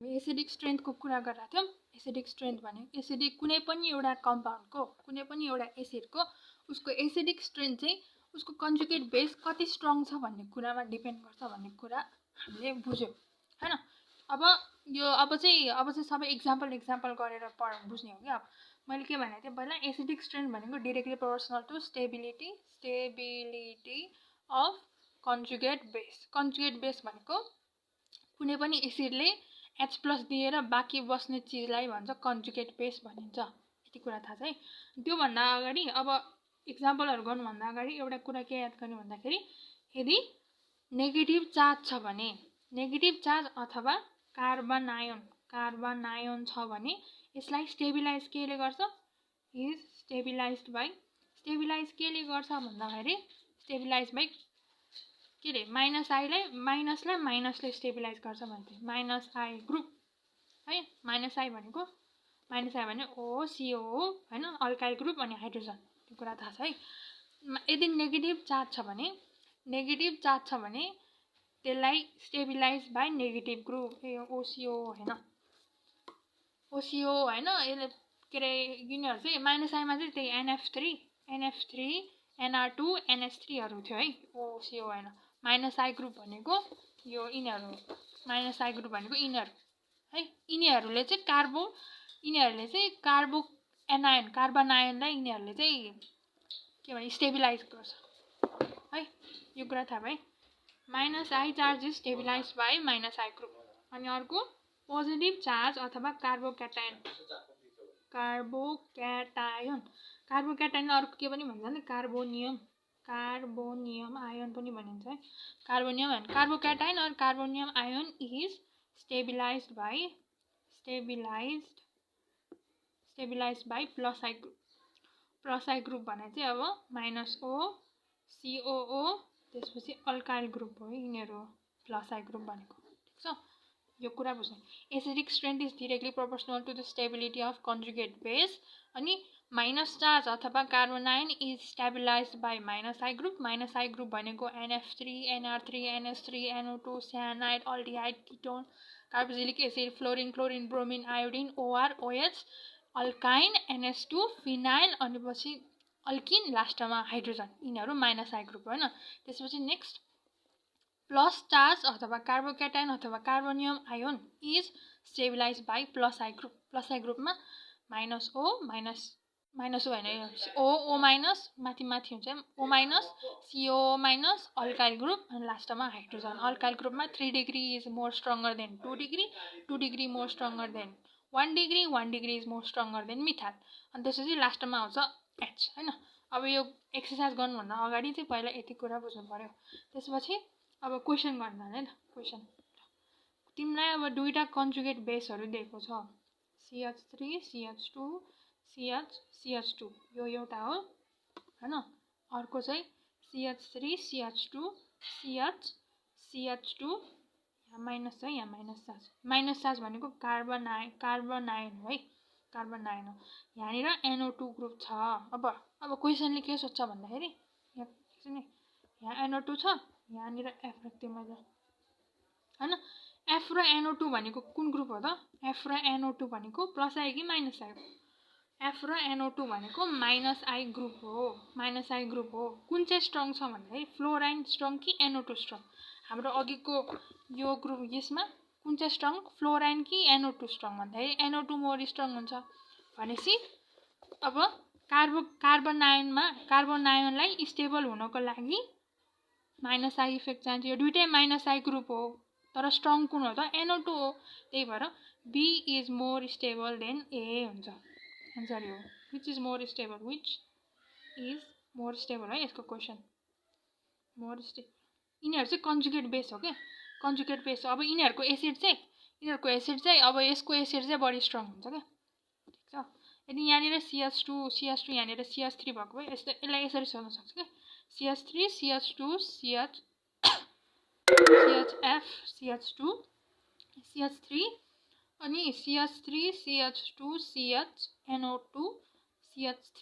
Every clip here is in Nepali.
एसिडिक स्ट्रेन्थको कुरा गरेका थियौँ। एसिडिक स्ट्रेन्थ भनेको एसिडिक कुनै पनि एउटा कम्पाउन्डको कुनै पनि एउटा एसिडको उसको एसिडिक स्ट्रेन्थ चाहिँ उसको कन्जुगेट बेस कति स्ट्रङ छ भन्ने कुरामा डिपेन्ड गर्छ भन्ने कुरा हामीले बुझ्यौँ हैन। अब चाहिँ सबै एक्जाम्पल गरेर बुझ्ने हो क्या। मैले के भनेको थिएँ पहिला एसिडिक स्ट्रेन्थ भनेको directly proportional to stability of conjugate base. Conjugate base भनेको कुनै पनि एसिडले H+ दिएर बाँकी बस्ने चिजलाई भन्छ कन्जुगेट बेस भनिन्छ। यति कुरा थाहा छ है। त्योभन्दा अगाडि अब एक्जाम्पलहरू गर्नुभन्दा अगाडि एउटा कुरा के याद गर्ने भन्दाखेरि यदि नेगेटिभ चार्ज छ भने नेगेटिभ चार्ज अथवा कार्बन आयोन छ भने यसलाई स्टेबिलाइज केले गर्छ इज स्टेबिलाइज्ड बाइ स्टेबिलाइज केले गर्छ भन्दाखेरि स्टेबिलाइज बाइ के रे माइनसलाई माइनसले स्टेबिलाइज गर्छ भन्थे माइनस आई ग्रुप है। माइनस आई भने OCO हो हैन अल्काइल ग्रुप अनि हाइड्रोजन। त्यो कुरा थाहा छ है। यदि नेगेटिभ चार्ज छ भने त्यसलाई stabilize by negative group OCO हैन यसले के रे यिनीहरू चाहिँ माइनस आईमा चाहिँ त्यही NF3 NR2 NH3 हरू थियो है। OCO हैन माइनस आई ग्रुप भनेको यो यिनीहरू माइनस आई ग्रुप भनेको यिनीहरू है। यिनीहरूले चाहिँ कार्बन आयनलाई यिनीहरूले चाहिँ के भन्छ स्टेबिलाइज गर्छ है। यो कुरा थाहा भयो। Minus I charge is stabilize by minus I group. अनि अर्को पोजिटिभ चार्ज अथवा कार्बोक्याटायन अर्को के पनि भन्छ भने कार्बोनियम आयन पनि भनिन्छ है। कार्बोक्याटायन और carbonium ion is stabilized by plus I group भने चाहिँ अब माइनस O COO त्यसपछि अल्काइल ग्रुप हो यिनीहरू प्लस आई ग्रुप भनेको। ठिक छ। यो कुरा बुझ्नु। Acidic strength is directly proportional to the stability of conjugate base. अनि माइनस चार्ज अथवा carbon ion is stabilized by minus I group. Minus I group भनेको NF3 NR3 NH3 NO2 cyanide aldehyde ketone carboxylic acid fluorine chlorine bromine iodine OR OH alkyne NH2 phenyl अनि पछि अल्किन लास्टमा हाइड्रोजन यिनीहरू माइनस आई ग्रुप हैन। त्यसपछि नेक्स्ट प्लस चार्ज अथवा कार्बोक्याटायन अथवा carbonium ion is stabilized by plus I group. Plus I ग्रुपमा माइनस O होइन O माइनस माथि हुन्छ O minus CO minus alkyl group अनि लास्टमा हाइड्रोजन। अल्काइल ग्रुपमा 3 degree is more stronger than 2 degree 2 degree more stronger than 1 degree 1 degree is more stronger than methyl. अनि त्यसपछि लास्टमा आउँछ H हैन। अब यो एक्सर्साइज गर्नुभन्दा अगाडि चाहिँ पहिला यति कुरा बुझ्नु पर्यो। त्यसपछि अब क्वेसन गर्नु है त। क्वेसन तिमीलाई अब दुईटा कन्जुगेट बेसहरू दिएको छ CH3 CH2 CH2 यो एउटा हो हैन। अर्को चाहिँ CH3 CH2 CH2 यहाँ माइनस छ यहाँ माइनस चार्ज भनेको कार्बन आयन हो है कार्बन आयन हो। यहाँनिर NO2 ग्रुप छ। अब क्वेसनले के सोध्छ भन्दाखेरि यहाँ NO2 छ यहाँनिर F राख्दिएँ मैले हैन। F र NO2 भनेको कुन ग्रुप हो त? F र NO2 भनेको प्लस आयो कि माइनस आयो? F र NO2 भनेको माइनस आई ग्रुप हो। कुन चाहिँ स्ट्रङ छ भन्दाखेरि फ्लोराइन स्ट्रङ कि NO2 स्ट्रङ? हाम्रो अघिको यो ग्रुप यसमा कुन चाहिँ स्ट्रङ फ्लोराइन कि NO2 स्ट्रङ भन्दाखेरि NO2 मोर स्ट्रङ हुन्छ। भनेपछि अब कार्बन आयनलाई स्टेबल हुनको लागि माइनस आई इफेक्ट चाहिन्छ। यो दुईटै माइनस आई ग्रुप हो तर स्ट्रङ कुन हो त? NO2 हो। त्यही भएर B is more stable then A हुन्छ। आन्सर यो विच इज मोर स्टेबल है यसको क्वेसन। मोर स्टेबल यिनीहरू चाहिँ कन्जुगेट बेस हो क्या कन्जुगेट बेस हो। अब यिनीहरूको एसिड चाहिँ अब यसको एसिड चाहिँ बढी स्ट्रङ हुन्छ क्या। ठिक छ। यदि यहाँनिर CH2 यहाँनिर CH3 भएको भए यसलाई यसरी सोध्न सक्छ क्या CH3 CH2 CHF CH2 CH3 अनि CH3 CH2 CHNO2 CH3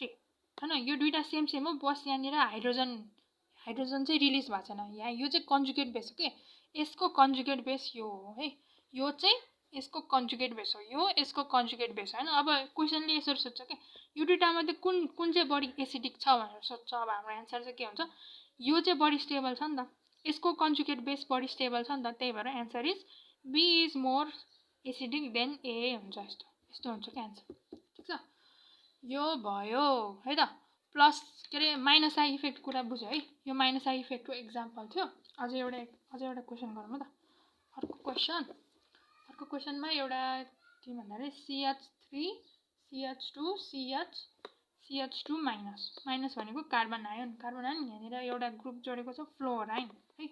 हैन। यो दुईटा सेम हो। बस यहाँनिर हाइड्रोजन चाहिँ रिलिज भएको छैन। यहाँ यो चाहिँ कन्जुगेट बेस हो के। यसको कन्जुगेट बेस यो हो है। यो चाहिँ यसको कन्जुगेट बेस हो, यो यसको कन्जुगेट बेस होइन। अब क्वेसनले यसरी सोध्छ कि यो दुइटामध्ये कुन चाहिँ बढी एसिडिक छ भनेर सोध्छ। अब हाम्रो एन्सर चाहिँ के हुन्छ, यो चाहिँ बढी स्टेबल छ नि त, यसको कन्जुगेट बेस बढी स्टेबल छ नि त, त्यही भएर answer is B is more acidic than A हुन्छ। यस्तो हुन्छ क्या एन्सर, ठिक छ। यो भयो है त। प्लस के अरे माइनस आई इफेक्ट कुरा बुझ्यो है, यो माइनस आई इफेक्टको एक्जाम्पल थियो। अझै एउटा क्वेसन गरौँ त। अर्को क्वेसनमा एउटा के भन्दाखेरि CH3 CH2 CH2 माइनस भनेको कार्बन आयोन यहाँनिर एउटा ग्रुप जोडेको छ फ्लोराइन है,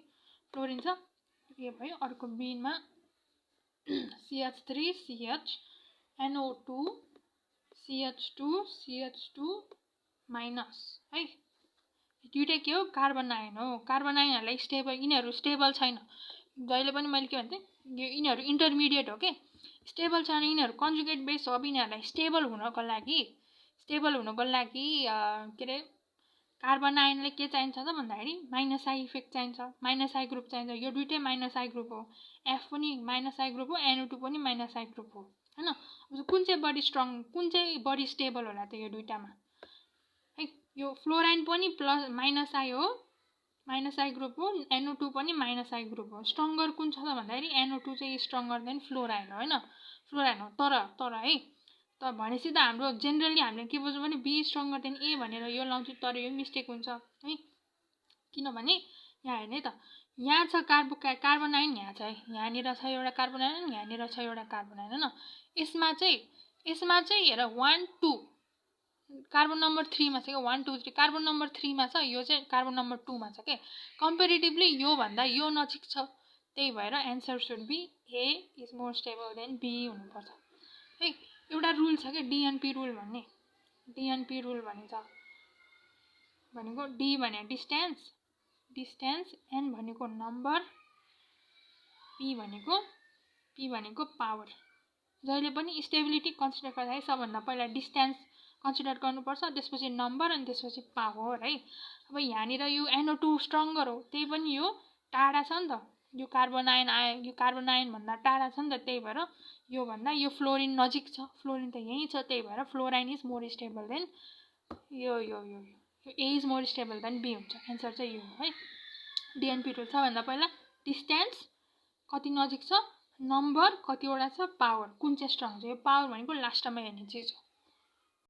फ्लोरिन छ, यो भयो। अर्को बिनमा CH3 CH NO2 CH2 minus है, दुइटै के हो, कार्बन आयन हो। कार्बन आयनहरूलाई स्टेबल, यिनीहरू स्टेबल छैन। जहिले पनि मैले के भन्थेँ, यिनीहरू इन्टरमिडिएट हो के, स्टेबल छैन, यिनीहरू कन्जुगेट बेस हो। अब यिनीहरूलाई स्टेबल हुनको लागि के अरे कार्बन आयनलाई के चाहिन्छ त भन्दाखेरि माइनस आई इफेक्ट चाहिन्छ, माइनस आई ग्रुप चाहिन्छ। यो दुइटै माइनस आई ग्रुप हो, एफ पनि माइनस आई ग्रुप हो, NO2 पनि माइनस आई ग्रुप हो होइन। अब कुन चाहिँ बढी स्ट्रङ, कुन चाहिँ बढी स्टेबल होला त यो दुइटामा है। यो फ्लोराइन पनि प्लस माइनस आई हो, माइनस आई ग्रुप हो, NO2 पनि माइनस आई ग्रुप हो। स्ट्रङ्गर कुन छ त भन्दाखेरि NO2 चाहिँ स्ट्रङ्गर देन फ्लोराइन हो होइन, फ्लोराइन हो। तर है त भनेपछि त हाम्रो जेनरली हामीले के बुझ्छौँ भने बी स्ट्रङ्गर देन ए भनेर यो लाउँछौँ, तर यो मिस्टेक हुन्छ है। किनभने यहाँ हेर्ने त, यहाँ छ कार्बन आयन, यहाँ छ है, यहाँनिर छ एउटा कार्बन आयन, यहाँनिर छ एउटा कार्बन आयन होइन। यसमा चाहिँ हेर 1 2 कार्बन नम्बर 3 मा छ कि 1 2 3 कार्बन नम्बर 3 मा छ, यो चाहिँ कार्बन नम्बर 2 मा छ के। कम्पेरिटिभली यो भन्दा यो नजिक छ, त्यही भएर answer should be A is more stable than B हुनुपर्छ है। एउटा रुल छ कि DNP रुल भन्ने, DNP रुल भनेको डी भने डिस्टेन्स, एन भनेको नम्बर, पी भनेको पावर। जहिले पनि स्टेबिलिटी कन्सिडर गर्दाखेरि सबभन्दा पहिला डिस्टेन्स कन्सिडर गर्नुपर्छ, त्यसपछि नम्बर, अनि त्यसपछि पावर है। अब यहाँनिर यो NO2 स्ट्रङ्गर हो, त्यही पनि यो टाढा छ नि त, यो कार्बन आयन भन्दा टाढा छ नि त, त्यही भएर यो भन्दा यो फ्लोरिन नजिक छ, फ्लोरिन त यहीँ छ, त्यही भएर fluorine is more stable than यो A is more stable than B हुन्छ। एन्सर चाहिँ यो हो है। DNP रुल सबभन्दा पहिला डिस्टेन्स कति नजिक छ, नम्बर कतिवटा छ, पावर कुन चाहिँ स्ट्रङ छ। यो पावर भनेको लास्टमा हेर्ने चिज हो।